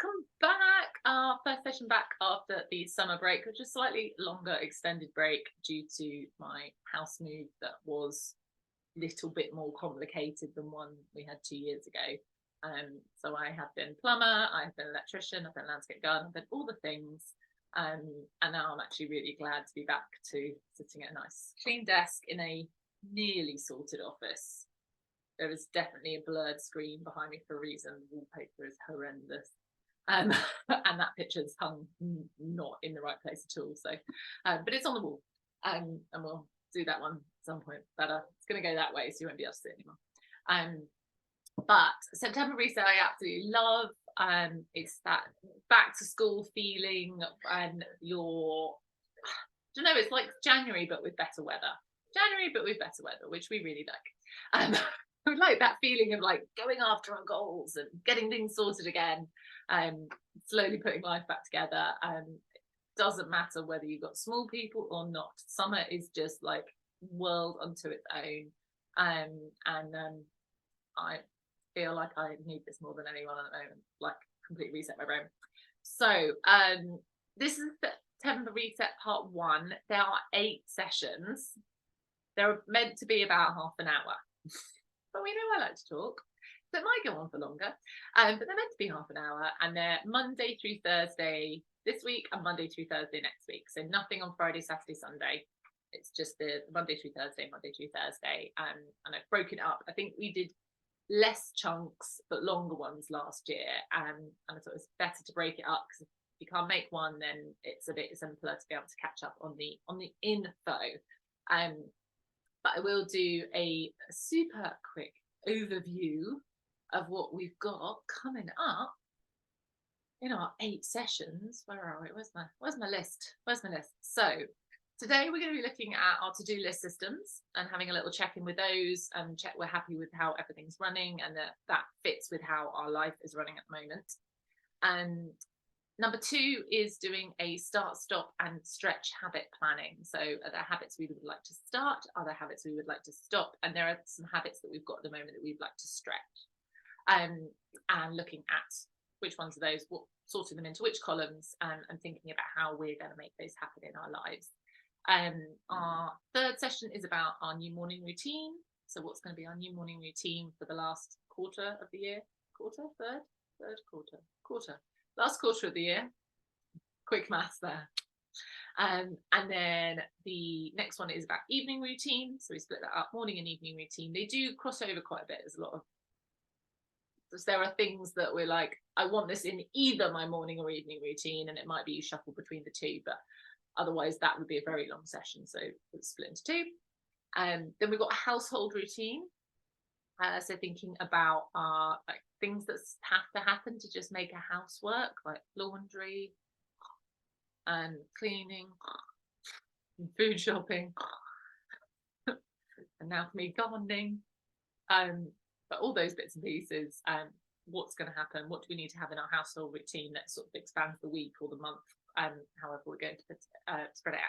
welcome back. Our first session back after the summer break, which is slightly longer extended break due to my house move that was a little bit more complicated than one we had 2 years ago. So I have been plumber, I've been electrician, I've been landscape gardener, I've been all the things. And now I'm actually really glad to be back to sitting at a nice clean desk in a nearly sorted office. There is definitely a blurred screen behind me for a reason. The wallpaper is horrendous. And that picture's hung not in the right place at all. So, but it's on the wall. And we'll do that one at some point better. It's going to go that way, so you won't be able to see it anymore. But September reset I absolutely love. It's that back to school feeling, and I don't know, it's like January but with better weather. January but with better weather, which we really like. I like that feeling of like going after our goals and getting things sorted again, slowly putting life back together. It doesn't matter whether you've got small people or not. Summer is just like world unto its own. I feel like I need this more than anyone at the moment, like completely reset my brain. So this is September reset part 1. There are 8 sessions. They're meant to be about half an hour. But we know I like to talk, so it might go on for longer. But they're meant to be half an hour, and they're Monday through Thursday this week and Monday through Thursday next week. So nothing on Friday, Saturday, Sunday. It's just the Monday through Thursday, Monday through Thursday. And I've broken it up. I think we did less chunks but longer ones last year, and I thought it was better to break it up, because if you can't make one, then it's a bit simpler to be able to catch up on the info. But I will do a super quick overview of what we've got coming up in our 8 sessions. Where are we? Where's my list? So today we're going to be looking at our to-do list systems and having a little check-in with those, and check we're happy with how everything's running and that fits with how our life is running at the moment. And number 2 is doing a start, stop and stretch habit planning. So are there habits we would like to start? Are there habits we would like to stop? And there are some habits that we've got at the moment that we'd like to stretch. And looking at which ones are those, sorting them into which columns, and thinking about how we're going to make those happen in our lives. Our 3rd session is about our new morning routine. So what's going to be our new morning routine for the last quarter of the year? Last quarter of the year. Quick maths there. And then the next one is about evening routine. So we split that up, morning and evening routine. They do cross over quite a bit. There are things that we're like, I want this in either my morning or evening routine, and it might be you shuffle between the two, but otherwise that would be a very long session. So it's split into 2. Then we've got a household routine. So thinking about like things that have to happen to just make a house work, like laundry and cleaning and food shopping, and now for me gardening. But all those bits and pieces, what's going to happen? What do we need to have in our household routine that sort of expands the week or the month, however we're going to spread it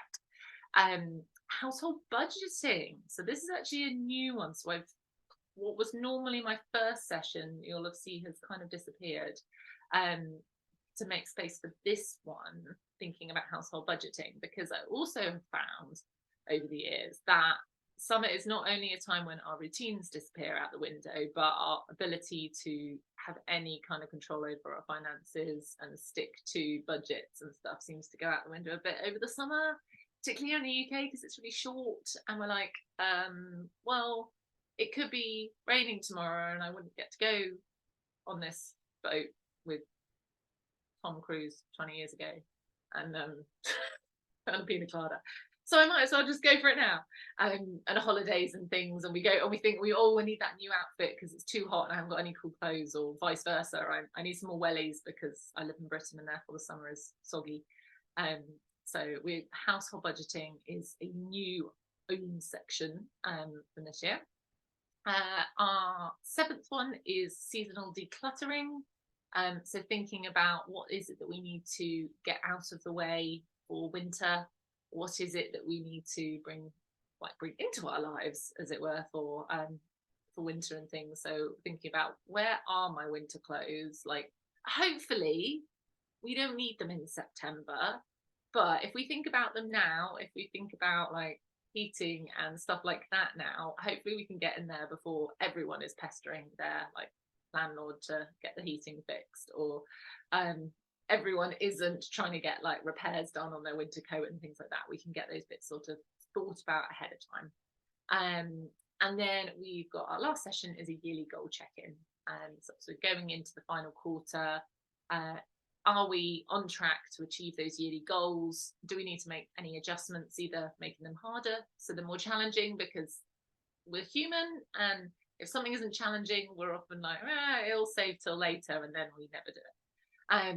out. Household budgeting. So this is actually a new one. So what was normally my first session, you'll have seen has kind of disappeared, to make space for this one, thinking about household budgeting, because I also have found over the years that summer is not only a time when our routines disappear out the window, but our ability to have any kind of control over our finances and stick to budgets and stuff seems to go out the window a bit over the summer, particularly in the UK, because it's really short, and we're like, well, it could be raining tomorrow and I wouldn't get to go on this boat with Tom Cruise 20 years ago and a pina colada. So I might as well just go for it now. And holidays and things, and we go and we think we need that new outfit because it's too hot and I haven't got any cool clothes, or vice versa. I need some more wellies because I live in Britain and therefore the summer is soggy. So household budgeting is a new own section from this year. Our 7th one is seasonal decluttering. So thinking about what is it that we need to get out of the way for winter, what is it that we need to bring into our lives, as it were, for winter and things. So thinking about, where are my winter clothes? Like, hopefully we don't need them in September. But if we think about them now, if we think about like heating and stuff like that now, hopefully we can get in there before everyone is pestering their like landlord to get the heating fixed, or everyone isn't trying to get like repairs done on their winter coat and things like that. We can get those bits sort of thought about ahead of time. And then we've got our last session is a yearly goal check-in. So going into the final quarter, are we on track to achieve those yearly goals? Do we need to make any adjustments, either making them harder, so they're more challenging, because we're human, and if something isn't challenging, we're often like, it'll save till later, and then we never do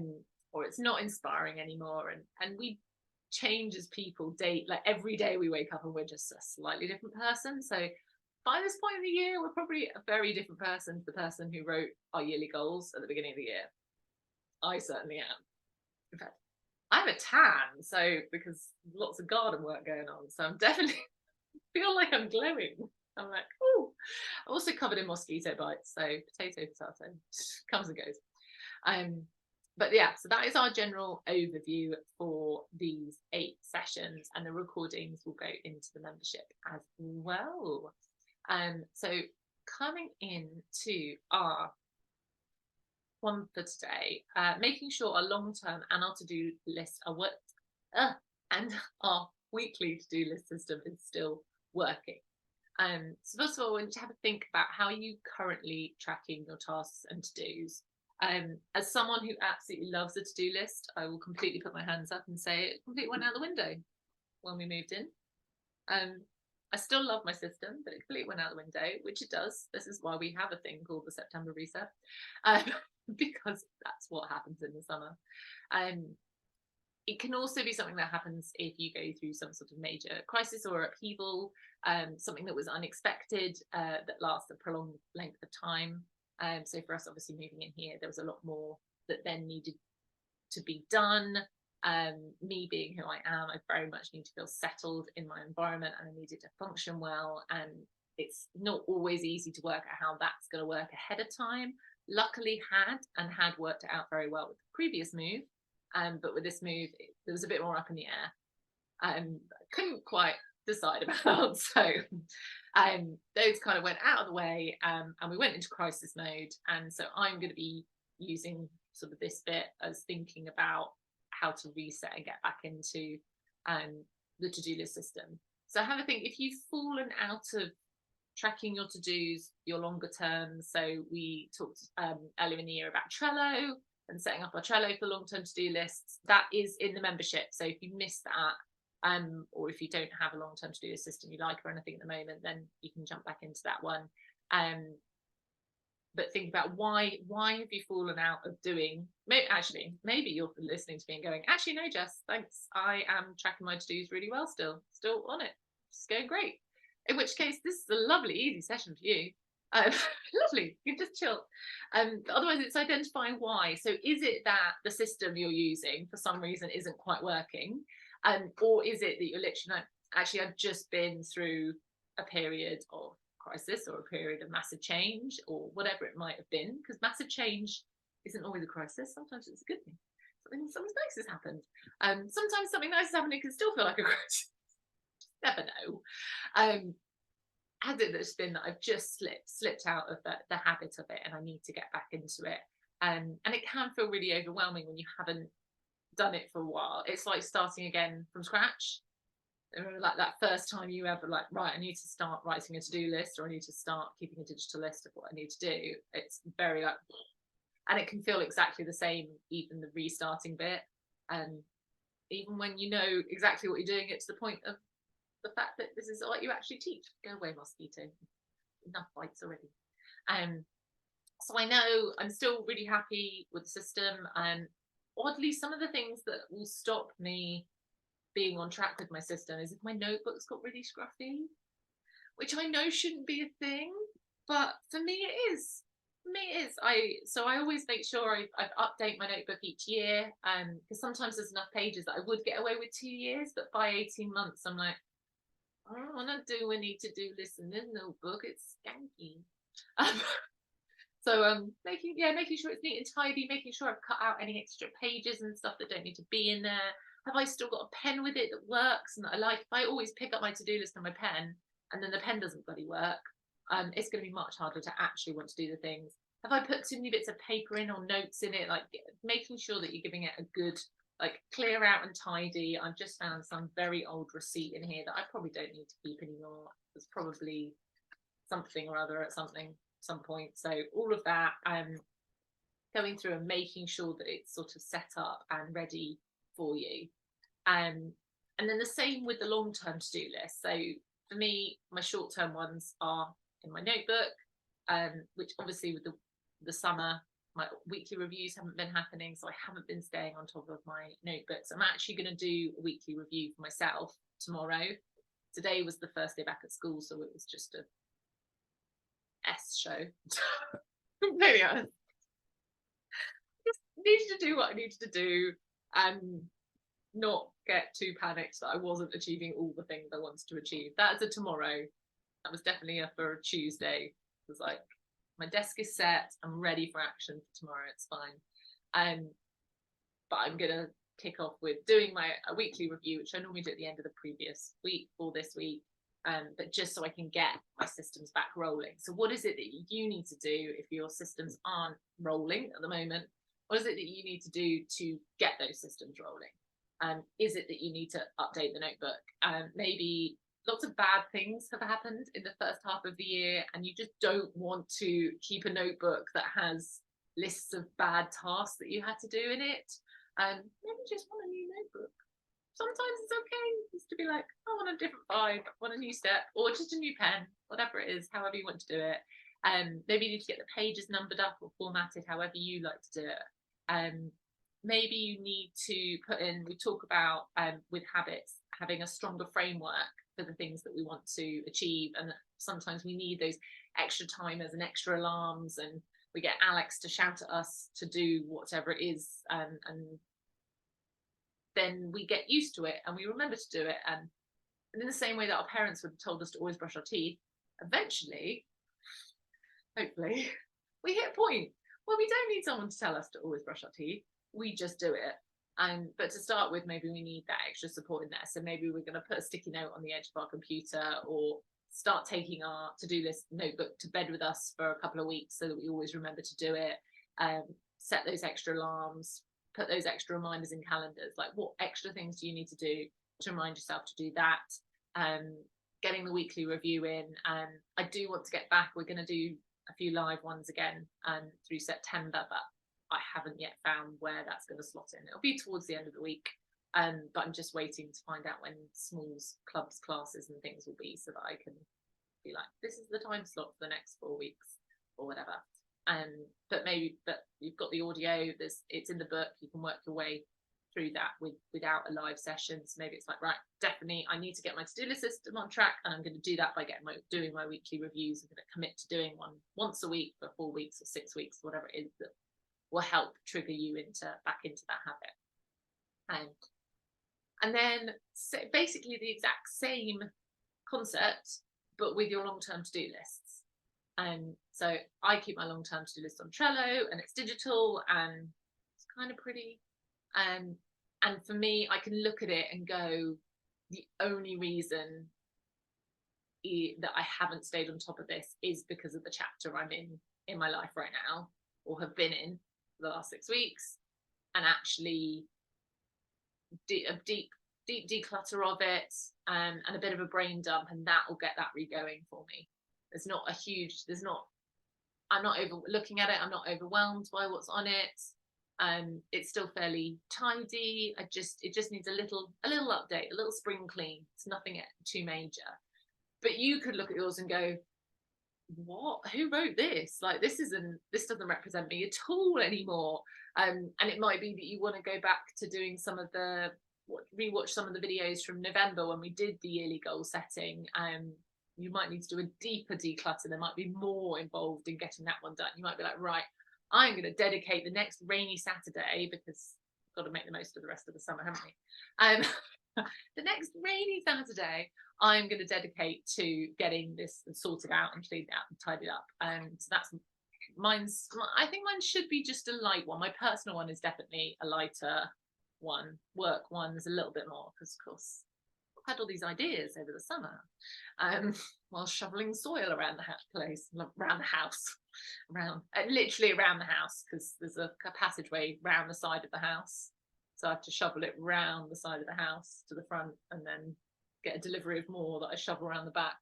it. Or it's not inspiring anymore, and we change as people, like every day we wake up and we're just a slightly different person. So by this point of the year, we're probably a very different person to the person who wrote our yearly goals at the beginning of the year. I certainly am. In fact, I have a tan, so because lots of garden work going on, so I'm definitely feel like I'm glowing. I'm like, oh, I'm also covered in mosquito bites, so potato comes and goes. But yeah, so that is our general overview for these 8 sessions, and the recordings will go into the membership as well. So coming into our one for today, making sure our long-term and our to-do list are and our weekly to-do list system is still working. So first of all, I want you to have a think about how you currently tracking your tasks and to-dos. As someone who absolutely loves a to-do list, I will completely put my hands up and say it completely went out the window when we moved in. I still love my system, but it completely went out the window, which it does. This is why we have a thing called the September reset, because that's what happens in the summer. It can also be something that happens if you go through some sort of major crisis or upheaval, something that was unexpected, that lasts a prolonged length of time. So for us, obviously moving in here, there was a lot more that then needed to be done. Me being who I am, I very much need to feel settled in my environment, and I need it to function well. And it's not always easy to work out how that's going to work ahead of time. Luckily had worked it out very well with the previous move. But with this move, there was a bit more up in the air. I couldn't quite decide about. So those kind of went out of the way, and we went into crisis mode. And so I'm going to be using sort of this bit as thinking about how to reset and get back into the to-do list system. So have a think, if you've fallen out of tracking your to-dos, your longer term. So we talked earlier in the year about Trello and setting up our Trello for long-term to-do lists. That is in the membership. So if you missed that, or if you don't have a long-term to-do list system you like or anything at the moment, then you can jump back into that one. But think about why have you fallen out of doing, maybe you're listening to me and going, actually, no, Jess, thanks. I am tracking my to-dos really well still on it. It's going great. In which case, this is a lovely, easy session for you. Lovely, you can just chill. Otherwise, it's identifying why. So is it that the system you're using for some reason isn't quite working? Or is it that you're literally like, actually, I've just been through a period of crisis or a period of massive change, or whatever it might have been, because massive change isn't always a crisis. Sometimes it's a good thing. Something nice has happened. Sometimes something nice is happening can still feel like a crisis. Never know. Has it that's been that I've just slipped out of the habit of it, and I need to get back into it, and it can feel really overwhelming when you haven't done it for a while. It's like starting again from scratch. Like that first time you ever like, right, I need to start writing a to-do list, or I need to start keeping a digital list of what I need to do. It's very like, and it can feel exactly the same, even the restarting bit. Even when you know exactly what you're doing, it's the point of the fact that this is what you actually teach. Go away, mosquito. Enough bites already. So I know I'm still really happy with the system. Oddly, some of the things that will stop me being on track with my system is if my notebook's got really scruffy, which I know shouldn't be a thing, but for me it is. I always make sure I update my notebook each year, because sometimes there's enough pages that I would get away with 2 years, but by 18 months I'm like, I don't want to do any to-do list in this notebook, it's skanky. So making sure it's neat and tidy, making sure I've cut out any extra pages and stuff that don't need to be in there. Have I still got a pen with it that works and that I like? If I always pick up my to-do list and my pen and then the pen doesn't bloody work, it's going to be much harder to actually want to do the things. Have I put too many bits of paper in or notes in it? Like making sure that you're giving it a good, like, clear out and tidy. I've just found some very old receipt in here that I probably don't need to keep anymore. There's probably something or other at some point. So all of that, going through and making sure that it's sort of set up and ready for you. And then the same with the long-term to-do list. So for me, my short-term ones are in my notebook, which obviously with the summer, my weekly reviews haven't been happening, so I haven't been staying on top of my notebooks. I'm actually going to do a weekly review for myself tomorrow. Today was the first day back at school, so it was just a S show. Completely honest. Just needed to do what I needed to do and not get too panicked that I wasn't achieving all the things I wanted to achieve. That's a tomorrow. That was definitely for a Tuesday. It was like, my desk is set, I'm ready for action for tomorrow, it's fine. But I'm gonna kick off with doing a weekly review, which I normally do at the end of the previous week or this week, but just so I can get my systems back rolling. So what is it that you need to do if your systems aren't rolling at the moment? What is it that you need to do to get those systems rolling? Is it that you need to update the notebook? Maybe lots of bad things have happened in the first half of the year and you just don't want to keep a notebook that has lists of bad tasks that you had to do in it. Maybe just want a new notebook. Sometimes it's okay just to be like, I want a different vibe, I want a new step, or just a new pen, whatever it is, however you want to do it. Maybe you need to get the pages numbered up or formatted however you like to do it. Maybe you need to put in, we talk about with habits, having a stronger framework for the things that we want to achieve. And sometimes we need those extra timers and extra alarms, and we get Alex to shout at us to do whatever it is. And then we get used to it and we remember to do it. And in the same way that our parents would have told us to always brush our teeth, eventually, hopefully, we hit a point where we don't need someone to tell us to always brush our teeth. We just do it. But to start with, maybe we need that extra support in there. So maybe we're going to put a sticky note on the edge of our computer, or start taking our to-do list notebook to bed with us for a couple of weeks so that we always remember to do it. Set those extra alarms, put those extra reminders in calendars. Like, what extra things do you need to do to remind yourself to do that? Getting the weekly review in. I do want to get back. We're going to do a few live ones again through September, but I haven't yet found where that's going to slot in. It'll be towards the end of the week, but I'm just waiting to find out when Smalls clubs, classes and things will be, so that I can be like, this is the time slot for the next 4 weeks or whatever. But you've got the audio, it's in the book, you can work your way through that without a live session. So maybe it's like, right, definitely I need to get my to-do list system on track, and I'm going to do that by doing my weekly reviews. I'm going to commit to doing one once a week for 4 weeks or 6 weeks, whatever it is that will help trigger you back into that habit. And then basically the exact same concept, but with your long-term to-do lists. So I keep my long-term to-do list on Trello, and it's digital and it's kind of pretty. And for me, I can look at it and go, the only reason that I haven't stayed on top of this is because of the chapter I'm in my life right now, or have been in for the last 6 weeks, and actually a deep declutter of it, and a bit of a brain dump, and that will get that regoing for me. I'm not looking at it, I'm not overwhelmed by what's on it. It's still fairly tidy. It just needs a little update, a little spring clean. It's nothing too major. But you could look at yours and go, what? Who wrote this? Like, this doesn't represent me at all anymore. And it might be that you want to go back to doing rewatch some of the videos from November when we did the yearly goal setting. You might need to do a deeper declutter. There might be more involved in getting that one done. You might be like, right, I'm going to dedicate the next rainy Saturday, because we've got to make the most of the rest of the summer, haven't we? The next rainy Saturday, I'm going to dedicate to getting this sorted out and cleaned out and tidied up. So that's I think mine should be just a light one. My personal one is definitely a lighter one. Work one's a little bit more, because of course I've had all these ideas over the summer, while shoveling soil around the place, around the house, around literally around the house, because there's a passageway round the side of the house, so I have to shovel it round the side of the house to the front, and then get a delivery of more that I shovel around the back.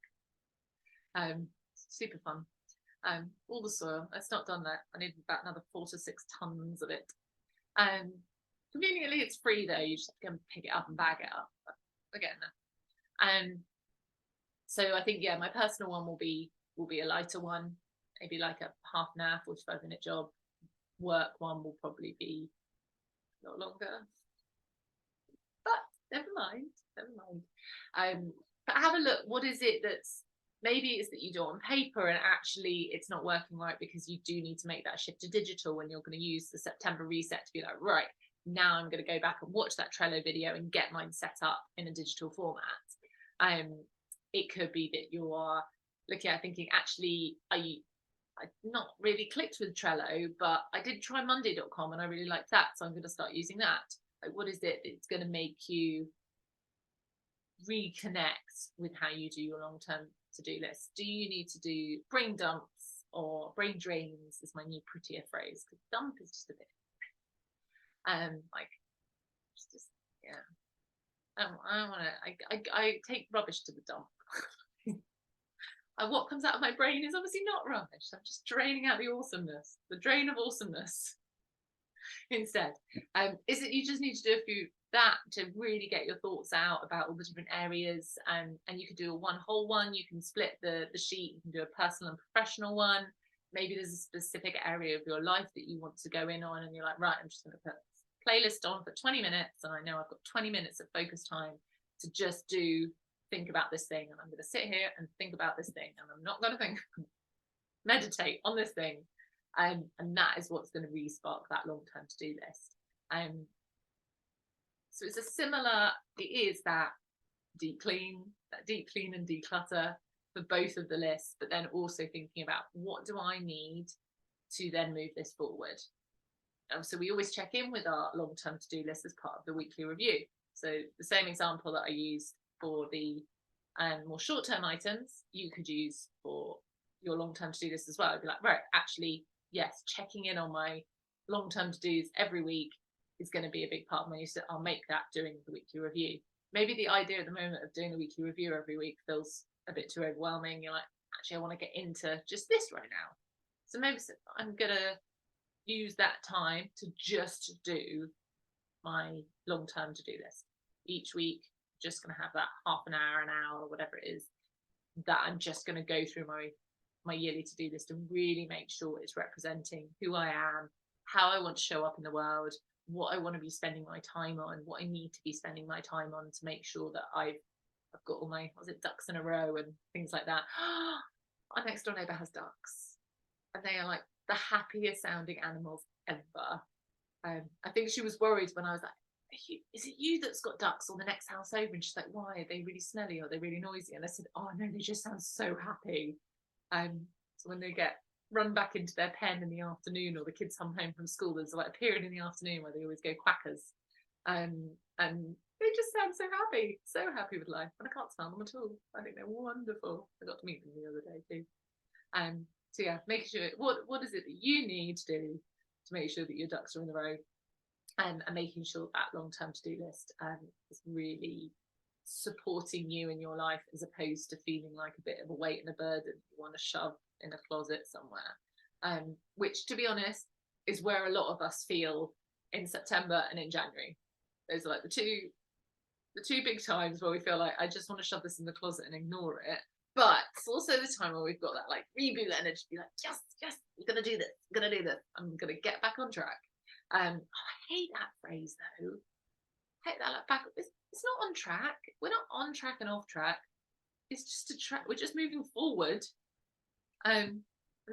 Super fun. All the soil. It's not done that. I need about another 4 to 6 tons of it. Conveniently, it's free though. You just have to go and pick it up and bag it up. But we're getting there. So I think, yeah, my personal one will be a lighter one, maybe like a half an hour, 45-minute job. Work one will probably be a lot longer. But never mind. But have a look. What is it that's, maybe it's that you do it on paper and actually it's not working right, because you do need to make that shift to digital when you're going to use the September reset to be like, right, now I'm going to go back and watch that Trello video and get mine set up in a digital format. It could be that you are looking at thinking, actually, I've not really clicked with Trello, but I did try Monday.com and I really liked that, so I'm going to start using that. Like, what is it that's going to make you reconnect with how you do your long-term to-do list? Do you need to do brain dumps or brain drains, is my new prettier phrase, because dump is just a bit like just yeah, I don't want to, I take rubbish to the dump. What comes out of my brain is obviously not rubbish. I'm just draining out the awesomeness, the drain of awesomeness instead. Is it you just need to do a few that to really get your thoughts out about all the different areas, and you could do a one whole one, you can split the sheet, you can do a personal and professional one. Maybe there's a specific area of your life that you want to go in on, and you're like, right, I'm just going to put playlist on for 20 minutes, and I know I've got 20 minutes of focus time to just think about this thing, and I'm going to sit here and think about this thing, and I'm not going to meditate on this thing, and that is what's going to re-spark that long-term to-do list. So it's a similar, it is that deep clean and declutter for both of the lists, but then also thinking about, what do I need to then move this forward? So we always check in with our long-term to-do list as part of the weekly review. So the same example that I used for the more short-term items, you could use for your long-term to-do list as well. I'd be like, right, actually, yes, checking in on my long-term to-dos every week is going to be a big part of my use. I'll make that doing the weekly review. Maybe the idea at the moment of doing a weekly review every week feels a bit too overwhelming. You're like, actually, I want to get into just this right now. So maybe I'm going to use that time to just do my long-term to-do list each week. Just going to have that half an hour, or whatever it is, that I'm just going to go through my yearly to-do list and really make sure it's representing who I am, how I want to show up in the world, what I want to be spending my time on, what I need to be spending my time on to make sure that I've got all my ducks in a row and things like that. Our next door neighbour has ducks, and they are like the happiest sounding animals ever. I think she was worried when I was like, is it you that's got ducks or the next house over? And she's like, why? Are they really smelly or are they really noisy? And I said, oh no, they just sound so happy. So when they get run back into their pen in the afternoon, or the kids come home from school, there's like a period in the afternoon where they always go quackers, and they just sound so happy with life, and I can't smell them at all. I think they're wonderful. I got to meet them the other day too. So yeah, making sure, what is it that you need to do to make sure that your ducks are in a row, and making sure that long-term to-do list is really supporting you in your life, as opposed to feeling like a bit of a weight and a burden you want to shove in a closet somewhere, which, to be honest, is where a lot of us feel in September and in January. Those are like the two big times where we feel like, I just want to shove this in the closet and ignore it. But it's also the time where we've got that like reboot energy, be like, yes, I'm gonna do this, I'm gonna get back on track. I hate that phrase though. I hate that, like, back. It's not on track. We're not on track and off track. It's just a track. We're just moving forward. And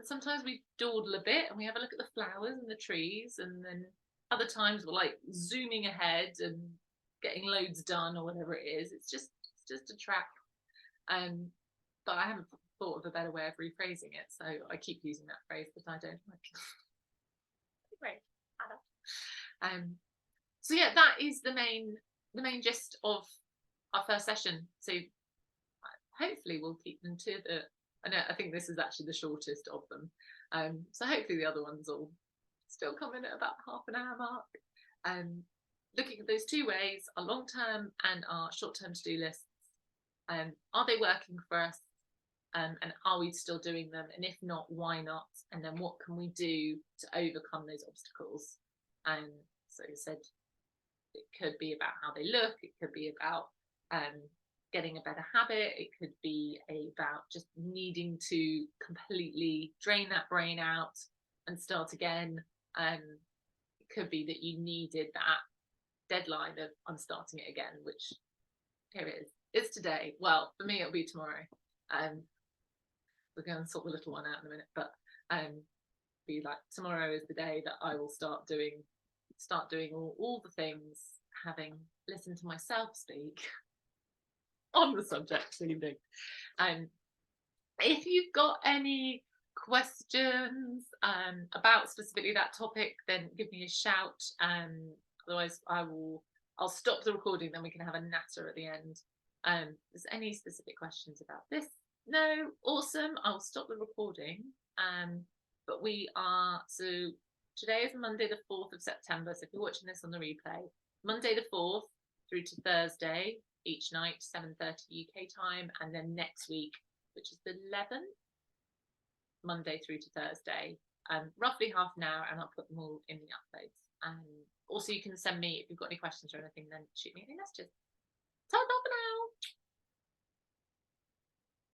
sometimes we dawdle a bit and we have a look at the flowers and the trees, and then other times we're like zooming ahead and getting loads done or whatever it is. It's just a track. But I haven't thought of a better way of rephrasing it, so I keep using that phrase, but I don't like it. Anyway, so yeah, that is the main gist of our first session. So hopefully we'll keep them to the, I think this is actually the shortest of them. So hopefully the other ones will still come in at about half an hour mark. Looking at those two ways, our long-term and our short-term to-do lists. Are they working for us? And are we still doing them? And if not, why not? And then what can we do to overcome those obstacles? And so I said, it could be about how they look. It could be about getting a better habit. It could be about just needing to completely drain that brain out and start again. It could be that you needed that deadline of I'm starting it again, which here it is. It's today. Well, for me, it'll be tomorrow. We're going to sort the little one out in a minute, but be like tomorrow is the day that I will start doing all the things, having listened to myself speak on the subject this evening. If you've got any questions about specifically that topic, then give me a shout. Otherwise, I'll stop the recording, then we can have a natter at the end. If there's any specific questions about this? No, awesome. I'll stop the recording. But we are, so today is Monday the 4th of September. So if you're watching this on the replay, Monday the 4th through to Thursday, each night, 7:30 UK time. And then next week, which is the 11th, Monday through to Thursday, roughly half an hour, and I'll put them all in the uploads. Also, you can send me, if you've got any questions or anything, then shoot me any messages.